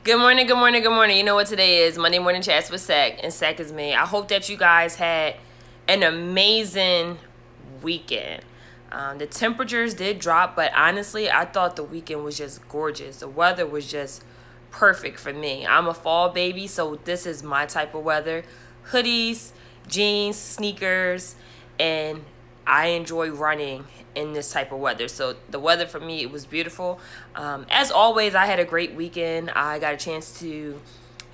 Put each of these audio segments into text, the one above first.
Good morning, good morning, good morning. You know what today is? Monday Morning Chats with Sack, and Sack is me. I hope that you guys had an amazing weekend. The temperatures did drop, but honestly, I thought the weekend was just gorgeous. The weather was just perfect for me. I'm a fall baby, so this is my type of weather. Hoodies, jeans, sneakers, and I enjoy running in this type of weather. So the weather for me, it was beautiful. As always, I had a great weekend. I got a chance to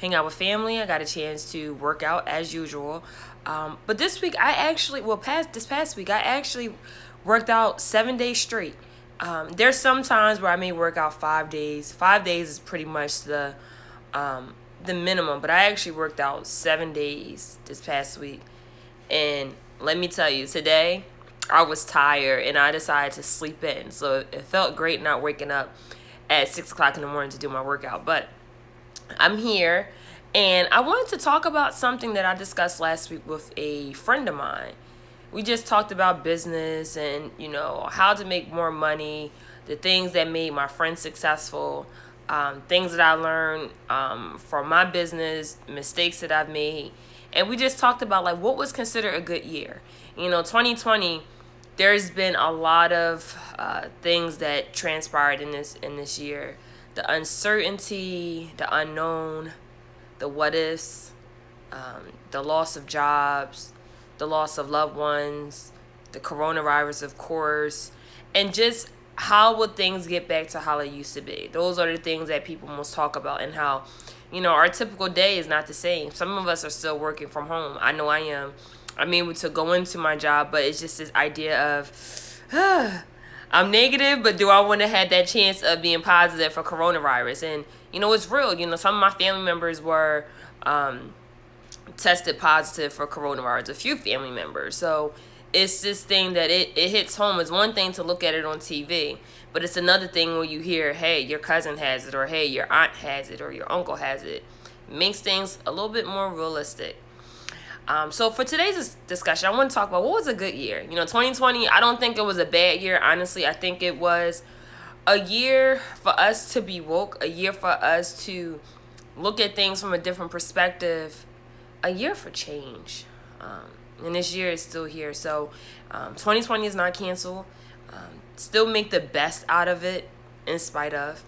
hang out with family. I got a chance to work out as usual. But this week, this past week, I actually worked out 7 days straight. There's some times where I may work out 5 days. 5 days is pretty much the minimum, but I actually worked out 7 days this past week. And let me tell you, today I was tired and I decided to sleep in. So it felt great not waking up at 6 o'clock in the morning to do my workout. But I'm here and I wanted to talk about something that I discussed last week with a friend of mine. We just talked about business and, how to make more money, the things that made my friend successful, things that I learned from my business, mistakes that I've made. And we just talked about like what was considered a good year. 2020, there's been a lot of things that transpired in this year. The uncertainty, the unknown, the what ifs, the loss of jobs, the loss of loved ones, the coronavirus, of course, and just how will things get back to how they used to be? Those are the things that people most talk about, and how, our typical day is not the same. Some of us are still working from home. I know I am. I'm able to go into my job, but it's just this idea of, I'm negative, but do I want to have that chance of being positive for coronavirus? And, it's real. Some of my family members were tested positive for coronavirus, a few family members. So it's this thing that it hits home. It's one thing to look at it on TV, but it's another thing when you hear, hey, your cousin has it, or hey, your aunt has it, or your uncle has it. It makes things a little bit more realistic. So for today's discussion, I want to talk about what was a good year. 2020, I don't think it was a bad year. Honestly, I think it was a year for us to be woke, a year for us to look at things from a different perspective, a year for change. And this year is still here. So 2020 is not canceled. Still make the best out of it in spite of.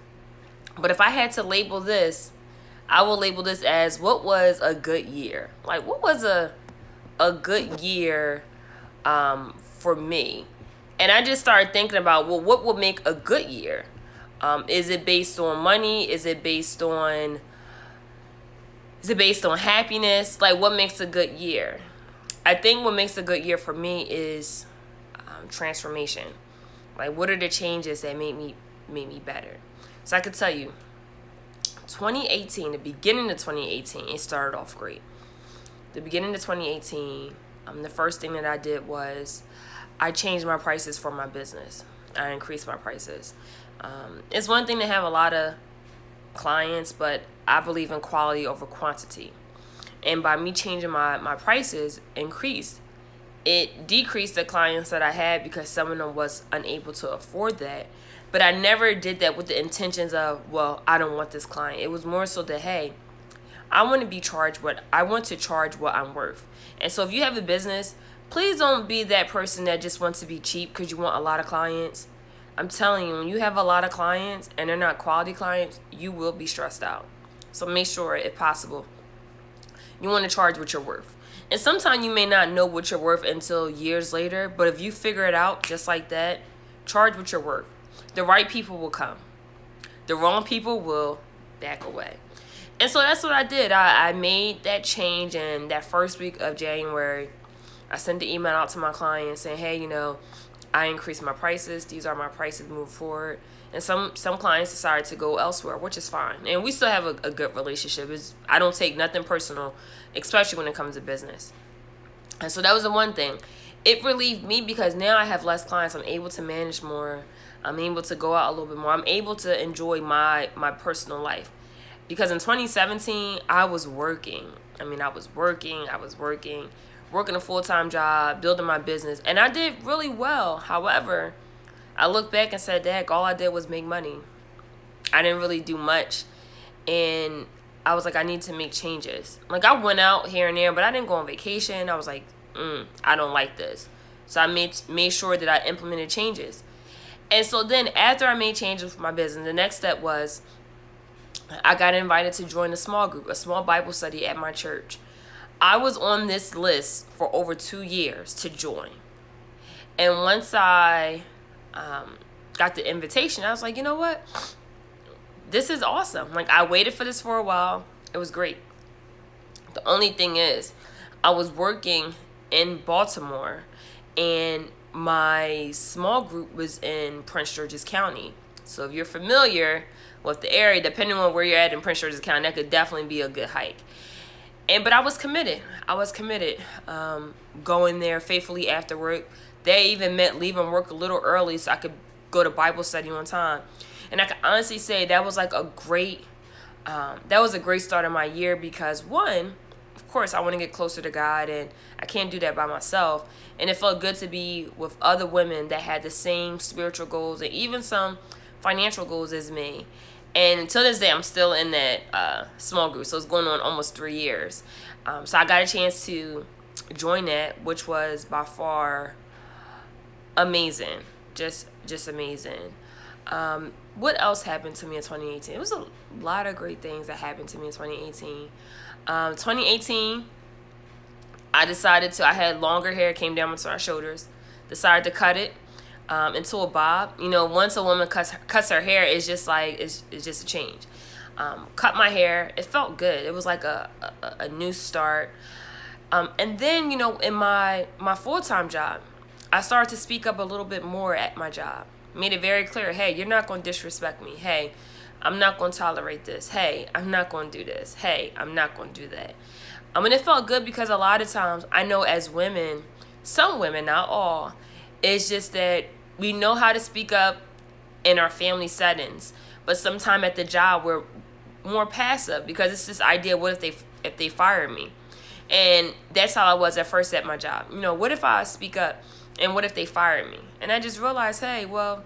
But if I had to label this, I will label this as what was a good year. Like, what was a good year for me? And I just started thinking about, well, what would make a good year? Is it based on money? Is it based on happiness? Like, what makes a good year? I think what makes a good year for me is transformation. Like, what are the changes that made me better? So I could tell you, 2018, the beginning of 2018, it started off great. The beginning of 2018, the first thing that I did was I changed my prices for my business. I increased my prices. It's one thing to have a lot of clients, but I believe in quality over quantity. And by me changing my prices, it decreased the clients that I had because some of them was unable to afford that. But I never did that with the intentions of, well, I don't want this client. It was more so that, hey, I want to charge what I'm worth. And so if you have a business, please don't be that person that just wants to be cheap because you want a lot of clients. I'm telling you, when you have a lot of clients and they're not quality clients, you will be stressed out. So make sure, if possible, you want to charge what you're worth. And sometimes you may not know what you're worth until years later, but if you figure it out just like that, charge what you're worth. The right people will come. The wrong people will back away. And so that's what I did. I made that change, and that first week of January, I sent the email out to my clients saying, hey, I increased my prices. These are my prices moving forward. And some clients decided to go elsewhere, which is fine. And we still have a good relationship. I don't take nothing personal, especially when it comes to business. And so that was the one thing. It relieved me because now I have less clients. I'm able to manage more. I'm able to go out a little bit more. I'm able to enjoy my personal life. Because in 2017, I was working. I was working a full-time job, building my business. And I did really well. However, I look back and said, Dad, all I did was make money. I didn't really do much. and I was like, I need to make changes. Like, I went out here and there, but I didn't go on vacation. I was like, I don't like this. So I made sure that I implemented changes. And so then after I made changes for my business, the next step was I got invited to join a small group, a small Bible study at my church. I was on this list for over 2 years to join. And once I got the invitation, I was like, you know what? This is awesome. Like, I waited for this for a while. It was great. The only thing is, I was working in Baltimore, and my small group was in Prince George's County. So if you're familiar with the area, depending on where you're at in Prince George's County, that could definitely be a good hike. But I was committed. Going there faithfully after work. They even meant leaving work a little early so I could go to Bible study on time. And I can honestly say that was like a great start of my year, because one, of course, I want to get closer to God, and I can't do that by myself. And it felt good to be with other women that had the same spiritual goals and even some financial goals as me. And until this day, I'm still in that small group. So it's going on almost 3 years. So I got a chance to join that, which was by far amazing. Just amazing. What else happened to me in 2018? It was a lot of great things that happened to me in 2018. 2018, I had longer hair, came down to my shoulders, decided to cut it into a bob. You know, once a woman cuts her hair, it's just a change. Cut my hair. It felt good. It was like a new start. And then, you know, in my full-time job, I started to speak up a little bit more at my job. Made it very clear, hey, you're not going to disrespect me. Hey, I'm not going to tolerate this. Hey, I'm not going to do this. Hey, I'm not going to do that. And it felt good, because a lot of times I know as women, some women, not all, it's just that we know how to speak up in our family settings, but sometime at the job we're more passive, because it's this idea, what if they fire me? And that's how I was at first at my job. You know, what if I speak up, and what if they fire me? And I just realized, hey, well,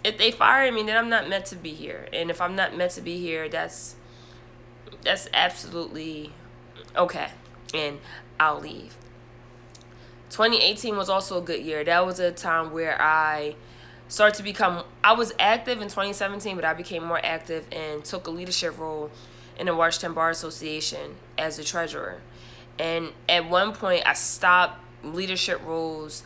if they fire me, then I'm not meant to be here. And if I'm not meant to be here, that's absolutely okay. And I'll leave. 2018 was also a good year. That was a time where I was active in 2017, but I became more active and took a leadership role in the Washington Bar Association as the treasurer. And at one point, I stopped leadership roles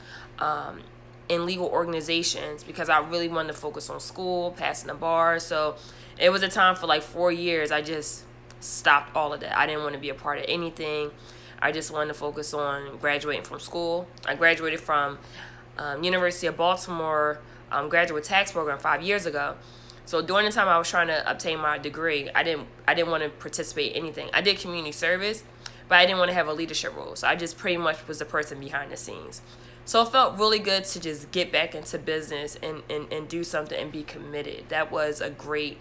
in legal organizations because I really wanted to focus on school, passing the bar. So it was a time for like 4 years. I just stopped all of that. I didn't want to be a part of anything. I just wanted to focus on graduating from school. I graduated from University of Baltimore graduate tax program 5 years ago. So during the time I was trying to obtain my degree, I didn't want to participate in anything. I did community service, but I didn't want to have a leadership role. So I just pretty much was the person behind the scenes. So it felt really good to just get back into business and do something and be committed. That was a great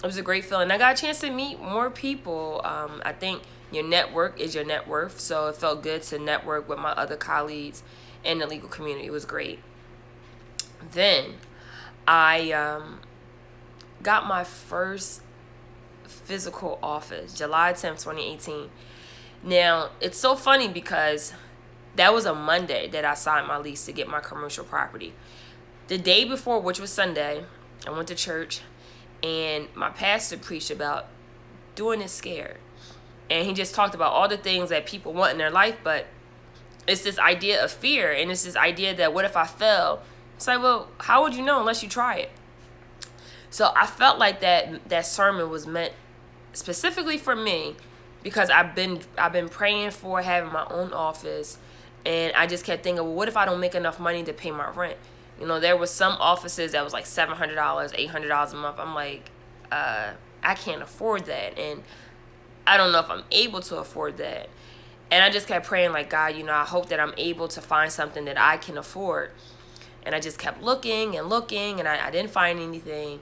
feeling. I got a chance to meet more people. I think your network is your net worth. So it felt good to network with my other colleagues in the legal community. It was great. Then I got my first physical office, July 10th, 2018. Now, it's so funny because that was a Monday that I signed my lease to get my commercial property. The day before, which was Sunday, I went to church, and my pastor preached about doing it scared. And he just talked about all the things that people want in their life, but it's this idea of fear, and it's this idea that what if I fail? It's like, well, how would you know unless you try it? So I felt like that sermon was meant specifically for me, because I've been praying for having my own office, and I just kept thinking, well, what if I don't make enough money to pay my rent? You know, there was some offices that was like $700, $800 a month. I'm like, I can't afford that, and I don't know if I'm able to afford that. And I just kept praying, like, God, you know, I hope that I'm able to find something that I can afford. And I just kept looking and looking, and I didn't find anything.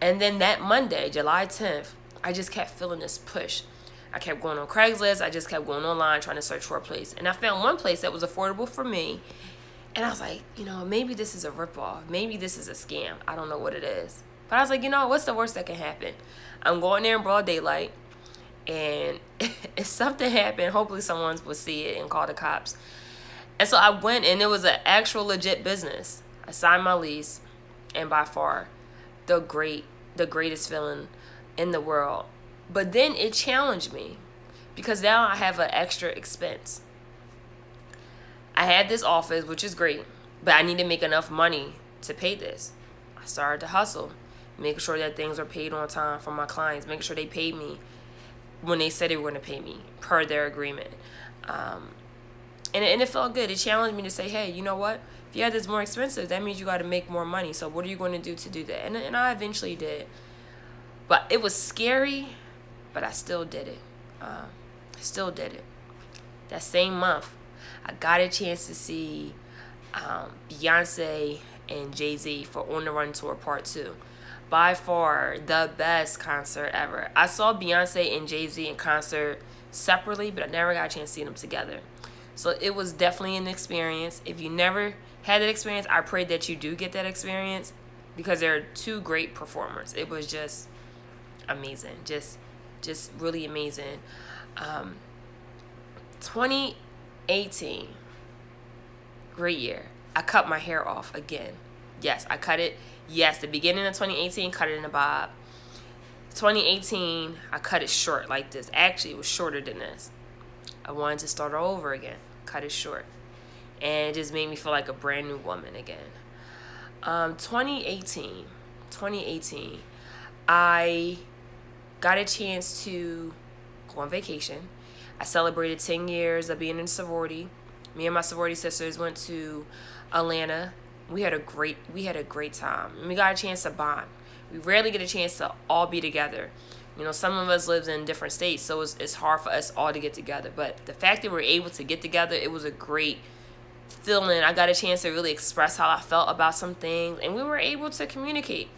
And then that Monday, July 10th, I just kept feeling this push. I kept going on Craigslist. I just kept going online trying to search for a place. And I found one place that was affordable for me. And I was like, you know, maybe this is a ripoff. Maybe this is a scam. I don't know what it is. But I was like, what's the worst that can happen? I'm going there in broad daylight, and if something happened, hopefully someone will see it and call the cops. And so I went, and it was an actual legit business. I signed my lease, and by far the greatest feeling in the world. But then it challenged me, because now I have an extra expense. I had this office, which is great, but I need to make enough money to pay this. I started to hustle, making sure that things are paid on time for my clients, making sure they paid me when they said they were going to pay me per their agreement. And it felt good. It challenged me to say, hey, you know what? If you had this more expensive, that means you got to make more money. So what are you going to do that? And I eventually did. But it was scary, but I still did it. That same month, I got a chance to see Beyonce and Jay-Z for On the Run Tour Part 2. By far the best concert ever. I saw Beyonce and Jay-Z in concert separately, but I never got a chance to see them together. So it was definitely an experience. If you never had that experience, I pray that you do get that experience, because they're two great performers. It was just amazing. Just really amazing. 2018, great year. I cut my hair off again. Yes, I cut it. Yes, the beginning of 2018, cut it in a bob. 2018, I cut it short like this. Actually, it was shorter than this. I wanted to start all over again. Cut it short. And it just made me feel like a brand new woman again. 2018, I got a chance to go on vacation. I celebrated 10 years of being in sorority. Me and my sorority sisters went to Atlanta. We had a great time. And we got a chance to bond. We rarely get a chance to all be together. Some of us live in different states, so it's hard for us all to get together. But the fact that we were able to get together, it was a great feeling. I got a chance to really express how I felt about some things, and we were able to communicate.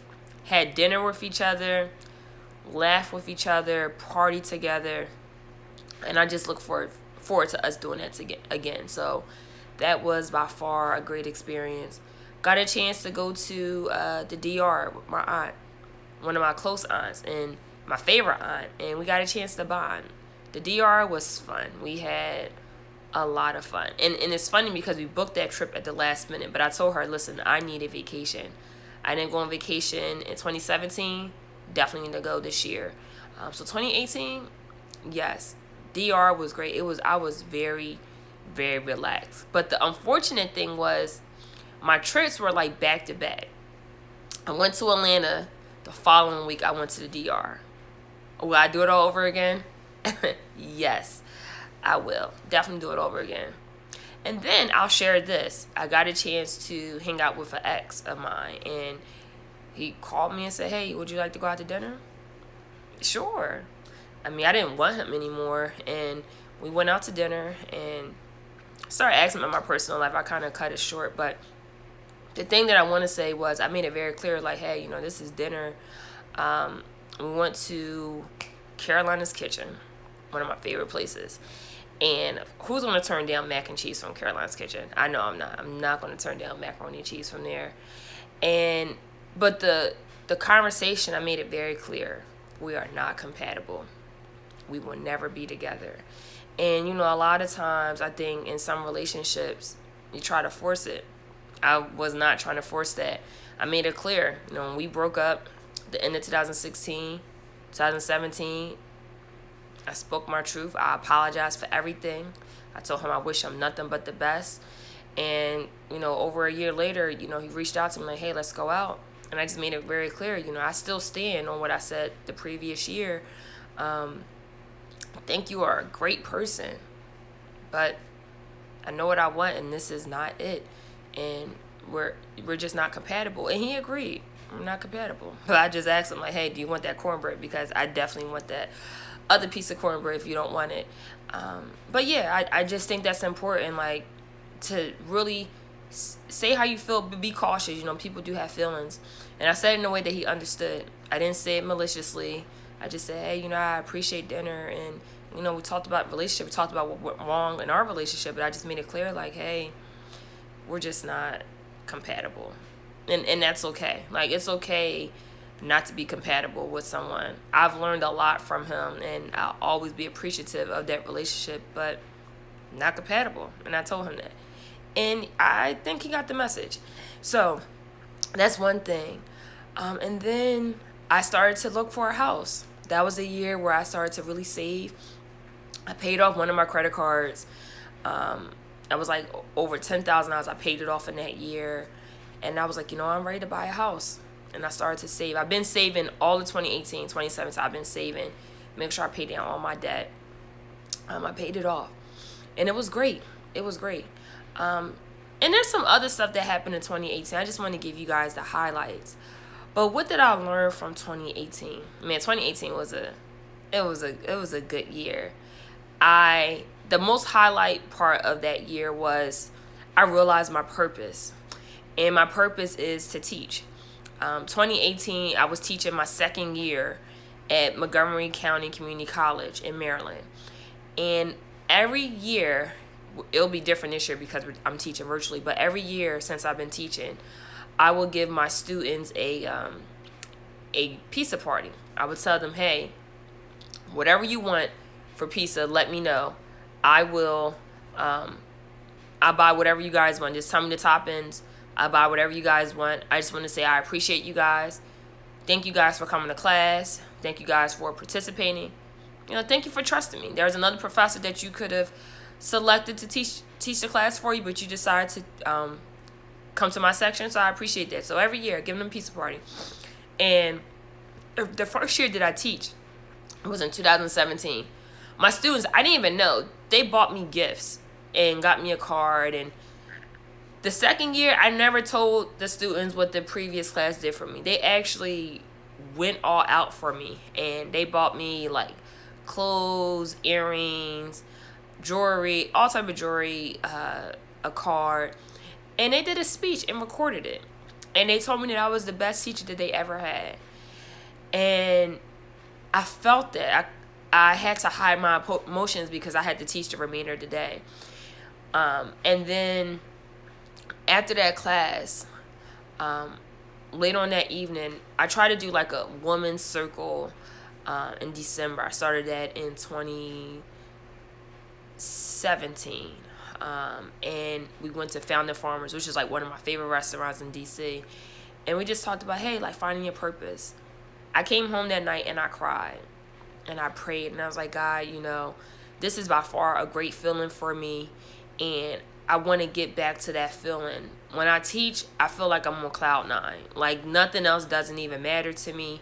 Had dinner with each other, laugh with each other, party together, and I just look forward to us doing that again. So that was by far a great experience. Got a chance to go to the DR with my aunt, one of my close aunts, and my favorite aunt, and we got a chance to bond. The DR was fun. We had a lot of fun. And it's funny because we booked that trip at the last minute, but I told her, listen, I need a vacation. I didn't go on vacation in 2017. Definitely need to go this year. So 2018, yes, DR was great. I was very, very relaxed. But the unfortunate thing was my trips were like back to back. I went to Atlanta. The following week, I went to the DR. Will I do it all over again? Yes, I will. Definitely do it over again. And then I'll share this. I got a chance to hang out with an ex of mine, and he called me and said, hey, would you like to go out to dinner? Sure. I mean, I didn't want him anymore, and we went out to dinner and started asking about my personal life. I kind of cut it short, but the thing that I want to say was I made it very clear, like, hey, this is dinner. We went to Carolina's Kitchen, one of my favorite places. And who's going to turn down mac and cheese from Carolina's Kitchen? I know I'm not. I'm not going to turn down macaroni and cheese from there. But the conversation, I made it very clear. We are not compatible. We will never be together. And, a lot of times I think in some relationships, you try to force it. I was not trying to force that. I made it clear. When we broke up, the end of 2016, 2017, I spoke my truth. I apologized for everything. I told him I wish him nothing but the best. And, over a year later, he reached out to me like, hey, let's go out. And I just made it very clear, I still stand on what I said the previous year. I think you are a great person, but I know what I want, and this is not it. And we're just not compatible. And he agreed. I'm not compatible. But I just asked him, like, hey, do you want that cornbread? Because I definitely want that other piece of cornbread if you don't want it. But yeah, I just think that's important, like, to really say how you feel, but be cautious. People do have feelings. And I said it in a way that he understood. I didn't say it maliciously. I just said, hey, I appreciate dinner. And, we talked about relationship. We talked about what went wrong in our relationship. But I just made it clear, like, hey, we're just not compatible. And that's okay. Like, it's okay not to be compatible with someone. I've learned a lot from him, and I'll always be appreciative of that relationship, but not compatible. And I told him that. And I think he got the message. So that's one thing. And then I started to look for a house. That was a year where I started to really save. I paid off one of my credit cards. I was like over $10,000. I paid it off in that year. And I was like, I'm ready to buy a house. And I started to save. I've been saving all of 2018, 2017. I've been saving. Make sure I pay down all my debt. I paid it off. And it was great. It was great. And there's some other stuff that happened in 2018. I just want to give you guys the highlights. But what did I learn from 2018? Man, 2018 was a good year. The most highlight part of that year was I realized my purpose. And my purpose is to teach. 2018, I was teaching my second year at Montgomery County Community College in Maryland. And every year, it'll be different this year because I'm teaching virtually, but every year since I've been teaching, I will give my students a pizza party. I would tell them, hey, whatever you want for pizza, let me know. I will, I buy whatever you guys want. Just tell me the toppings. I buy whatever you guys want. I just want to say I appreciate you guys. Thank you guys for coming to class. Thank you guys for participating. Thank you for trusting me. There's another professor that you could have selected to teach the class for you, but you decided to come to my section, so I appreciate that. So every year, give them a pizza party. And the first year that I teach was in 2017. My students, I didn't even know, they bought me gifts and got me a card. And the second year, I never told the students what the previous class did for me. They actually went all out for me, and they bought me like clothes, earrings, jewelry, all type of jewelry, a card. And they did a speech and recorded it. And they told me that I was the best teacher that they ever had. And I felt that. I had to hide my emotions because I had to teach the remainder of the day. And then after that class, later on that evening, I tried to do like a woman's circle in December. I started that in 2017. And we went to Founding Farmers, which is like one of my favorite restaurants in DC. And we just talked about, hey, like finding your purpose. I came home that night and I cried and I prayed and I was like, God, this is by far a great feeling for me. And I want to get back to that feeling. When I teach, I feel like I'm on cloud nine. Like nothing else doesn't even matter to me.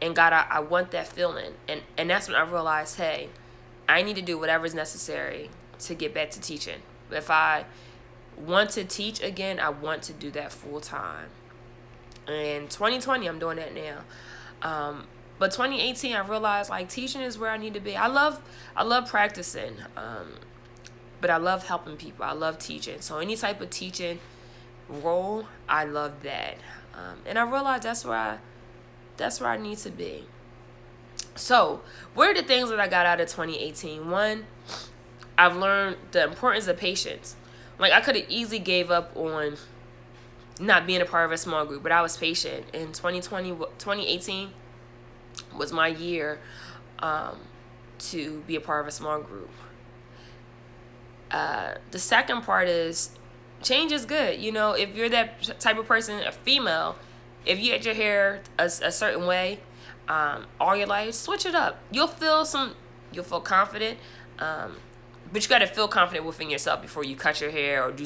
And God, I want that feeling. And that's when I realized, hey, I need to do whatever's necessary to get back to teaching. If I want to teach again, I want to do that full time. And 2020, I'm doing that now. But 2018, I realized like teaching is where I need to be. I love practicing, but I love helping people. I love teaching. So any type of teaching role, I love that. And I realized that's where I need to be. So what are the things that I got out of 2018? One, I've learned the importance of patience. Like I could have easily gave up on not being a part of a small group, but I was patient. In 2018 was my year to be a part of a small group. The second part is change is good. If you're that type of person, a female, if you had your hair a certain way all your life, switch it up. You'll feel confident. But you got to feel confident within yourself before you cut your hair or do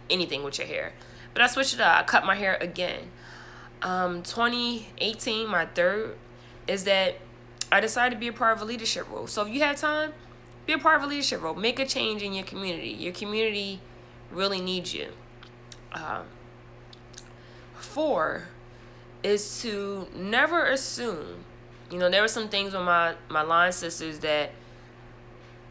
anything with your hair. But I switched it up. I cut my hair again. 2018, my third, is that I decided to be a part of a leadership role. So if you have time, be a part of a leadership role. Make a change in your community. Your community really needs you. 4 is to never assume. There were some things with my line sisters that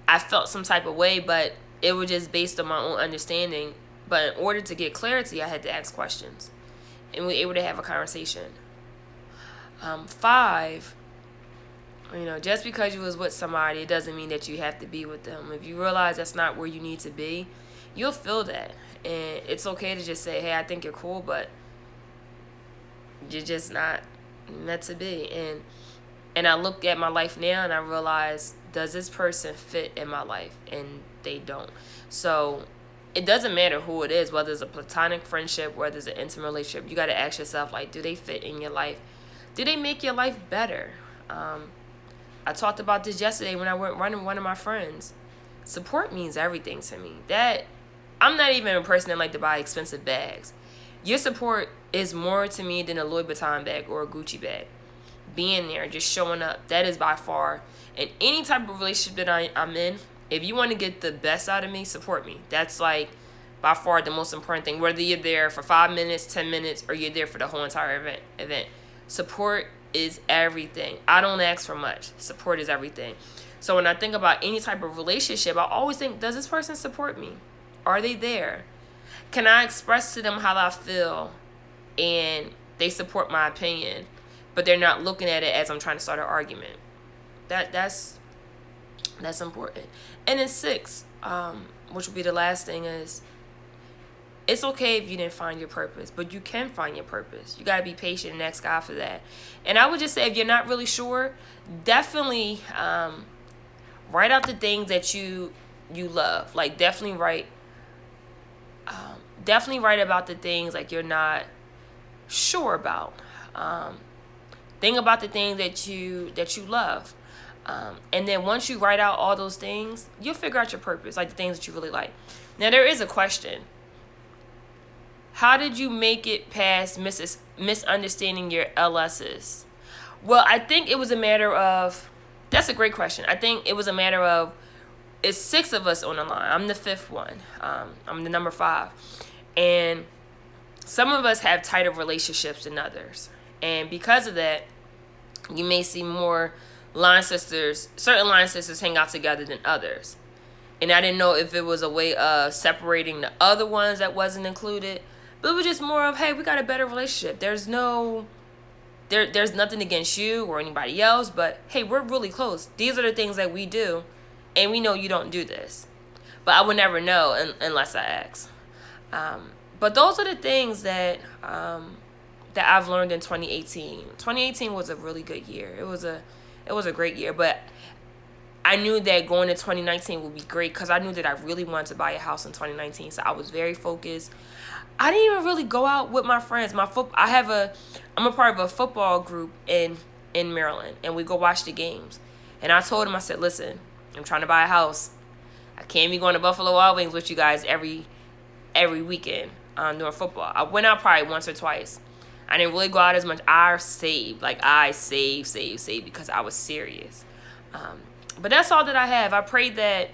I felt some type of way, but it was just based on my own understanding. But in order to get clarity, I had to ask questions. And we were able to have a conversation. 5, just because you was with somebody, it doesn't mean that you have to be with them. If you realize that's not where you need to be, you'll feel that. And it's okay to just say, hey, I think you're cool, but you're just not meant to be. And I look at my life now and I realize, does this person fit in my life? And they don't. So it doesn't matter who it is, whether it's a platonic friendship, whether it's an intimate relationship. You got to ask yourself, like, do they fit in your life? Do they make your life better? I talked about this yesterday when I went running with one of my friends. Support means everything to me. That I'm not even a person that like to buy expensive bags. Your support is more to me than a Louis Vuitton bag or a Gucci bag. Being there, just showing up, that is by far, in any type of relationship that I'm in, if you want to get the best out of me, support me. That's like by far the most important thing. Whether you're there for 5 minutes, 10 minutes, or you're there for the whole entire event. Support is everything. I don't ask for much. Support is everything. So when I think about any type of relationship, I always think, does this person support me? Are they there? Can I express to them how I feel and they support my opinion, but they're not looking at it as I'm trying to start an argument? That's important. And then 6, which will be the last thing, is it's okay if you didn't find your purpose, but you can find your purpose. You got to be patient and ask God for that. And I would just say, if you're not really sure, definitely write out the things that you love. Like definitely write about the things like you're not sure about. Think about the things that you love. And then once you write out all those things, you'll figure out your purpose, like the things that you really like. Now there is a question. How did you make it past misunderstanding your LSs? Well, I think it was a matter of, that's a great question. I think it was a matter of, it's 6 of us on the line. I'm the 5th one. I'm the number 5. And some of us have tighter relationships than others. And because of that, you may see more certain line sisters hang out together than others. And I didn't know if it was a way of separating the other ones that wasn't included. But it was just more of, hey, we got a better relationship. There's nothing against you or anybody else, but hey, we're really close. These are the things that we do, and we know you don't do this. But I would never know unless I ask. But those are the things that I've learned in 2018. 2018 was a really good year. It was a great year, but I knew that going to 2019 would be great because I knew that I really wanted to buy a house in 2019. So I was very focused. I didn't even really go out with my friends. I'm a part of a football group in Maryland, and we go watch the games. And I told them, I said, listen, I'm trying to buy a house. I can't be going to Buffalo Wild Wings with you guys every weekend during football. I went out probably once or twice. I didn't really go out as much. I saved because I was serious. But that's all that I have. I pray that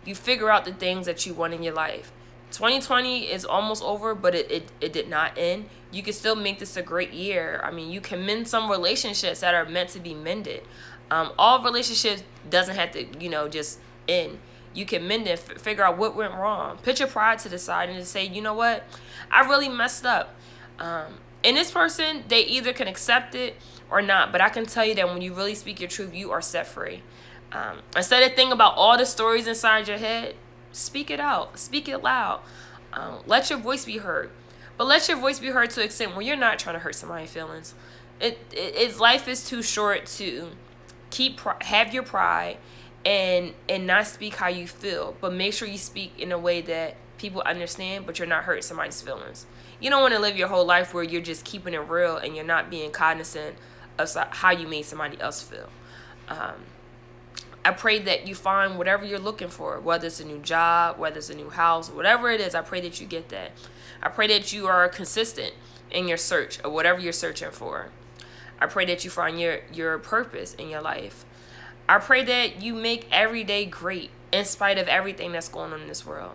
you figure out the things that you want in your life. 2020 is almost over, but it did not end. You can still make this a great year. I mean, you can mend some relationships that are meant to be mended. All relationships doesn't have to, just end. You can mend it, figure out what went wrong. Put your pride to the side and just say, you know what? I really messed up. And this person, they either can accept it or not. But I can tell you that when you really speak your truth, you are set free. Instead of thinking about all the stories inside your head, speak it out. Speak it loud. Let your voice be heard. But let your voice be heard to an extent where you're not trying to hurt somebody's feelings. Life is too short to have your pride and not speak how you feel. But make sure you speak in a way that people understand, but you're not hurting somebody's feelings. You don't want to live your whole life where you're just keeping it real and you're not being cognizant of how you made somebody else feel. I pray that you find whatever you're looking for, whether it's a new job, whether it's a new house, whatever it is. I pray that you get that. I pray that you are consistent in your search of whatever you're searching for. I pray that you find your purpose in your life. I pray that you make every day great in spite of everything that's going on in this world.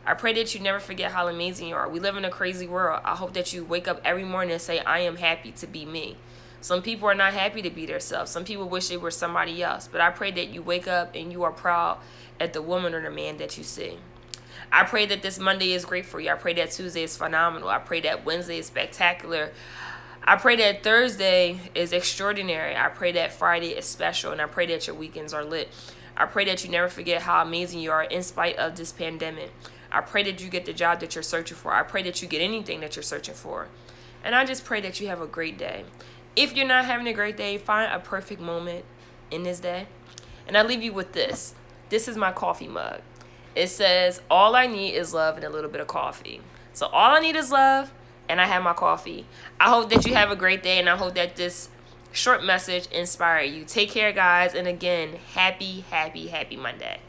I pray that you never forget how amazing you are. We live in a crazy world. I hope that you wake up every morning and say, I am happy to be me. Some people are not happy to be themselves. Some people wish they were somebody else. But I pray that you wake up and you are proud at the woman or the man that you see. I pray that this Monday is great for you. I pray that Tuesday is phenomenal. I pray that Wednesday is spectacular. I pray that Thursday is extraordinary. I pray that Friday is special. And I pray that your weekends are lit. I pray that you never forget how amazing you are in spite of this pandemic. I pray that you get the job that you're searching for. I pray that you get anything that you're searching for. And I just pray that you have a great day. If you're not having a great day, find a perfect moment in this day. And I leave you with this. This is my coffee mug. It says, all I need is love and a little bit of coffee. So all I need is love, and I have my coffee. I hope that you have a great day, and I hope that this short message inspired you. Take care, guys. And again, happy, happy, happy Monday.